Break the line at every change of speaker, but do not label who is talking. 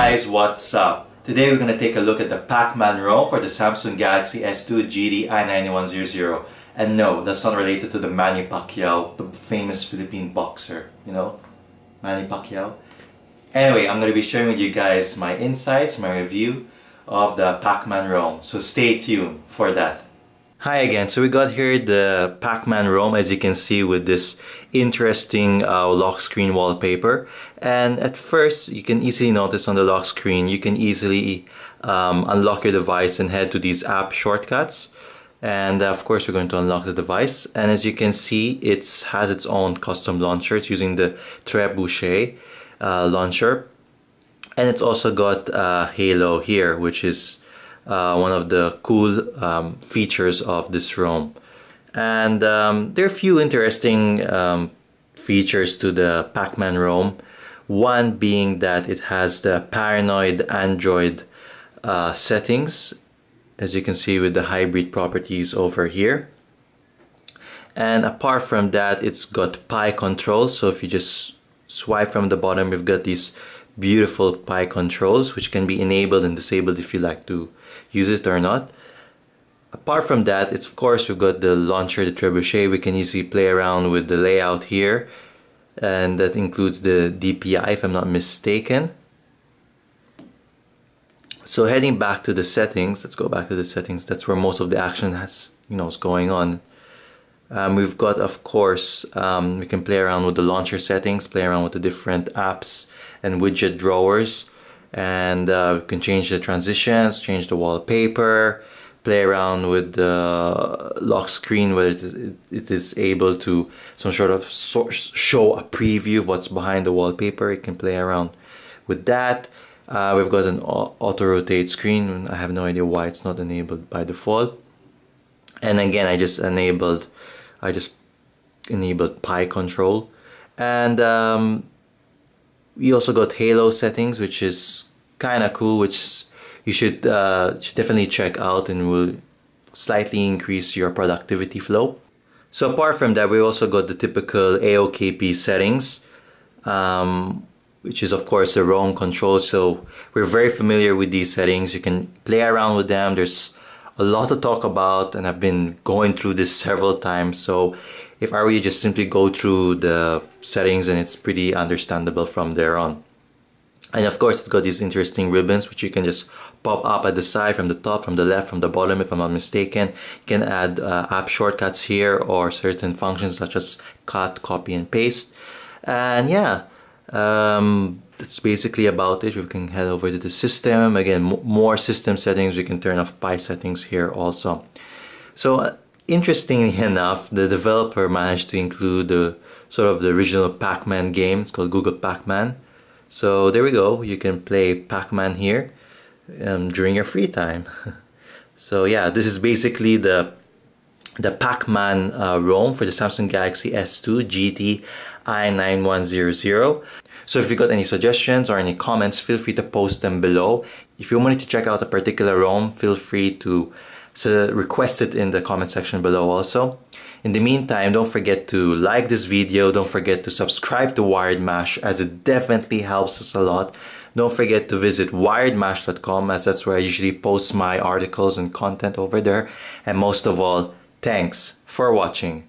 guys, what's up? Today we're going to take a look at the Pac-Man ROM for the Samsung Galaxy S2 GT i9100. And no, that's not related to the Manny Pacquiao, the famous Philippine boxer, you know, Manny Pacquiao. Anyway, I'm going to be sharing with you guys my insights, my review of the Pac-Man ROM. So stay tuned for that. Hi again, so we got here the Pac-Man ROM, as you can see, with this interesting lock screen wallpaper. And at first you can easily notice on the lock screen you can easily unlock your device and head to these app shortcuts. And of course we're going to unlock the device, and as you can see it has its own custom launcher. It's using the Trebuchet launcher, and it's also got Halo here, which is one of the cool features of this ROM. And there are a few interesting features to the Pac-Man ROM. One being that it has the paranoid Android settings, as you can see with the hybrid properties over here. And apart from that, it's got Pi controls. So if you just swipe from the bottom, we've got these beautiful Pi controls which can be enabled and disabled if you like to use it or not. Apart from that, it's of course we've got the launcher, the Trebuchet. We can easily play around with the layout here, and that includes the DPI if I'm not mistaken. So heading back to the settings, let's go back to the settings. That's where most of the action is going on. We've got, of course, we can play around with the launcher settings, play around with the different apps and widget drawers, and we can change the transitions, change the wallpaper, play around with the lock screen where it is able to show a preview of what's behind the wallpaper. You can play around with that. We've got an auto rotate screen. I have no idea why it's not enabled by default. And again, I just enabled Pi control. And we also got Halo settings, which is kind of cool, which you should definitely check out, and will slightly increase your productivity flow. So apart from that, we also got the typical AOKP settings, which is of course the ROM control. So we're very familiar with these settings. You can play around with them. There's a lot to talk about, and I've been going through this several times. So if I were you, just simply go through the settings and it's pretty understandable from there on. And of course it's got these interesting ribbons which you can just pop up at the side, from the top, from the left, from the bottom if I'm not mistaken. You can add app shortcuts here, or certain functions such as cut, copy and paste. And yeah, that's basically about it. We can head over to the system. Again, more system settings. We can turn off Pi settings here also. So interestingly enough, the developer managed to include the the original Pac-Man game. It's called Google Pac-Man. So there we go. You can play Pac-Man here during your free time. So yeah, this is basically the Pac-Man ROM for the Samsung Galaxy S2 GT i9100. So if you got any suggestions or any comments, feel free to post them below. If you wanted to check out a particular ROM, feel free to request it in the comment section below also. In the meantime, don't forget to like this video. Don't forget to subscribe to Wired Mash, as it definitely helps us a lot. Don't forget to visit wiredmash.com, as that's where I usually post my articles and content over there. And most of all, thanks for watching.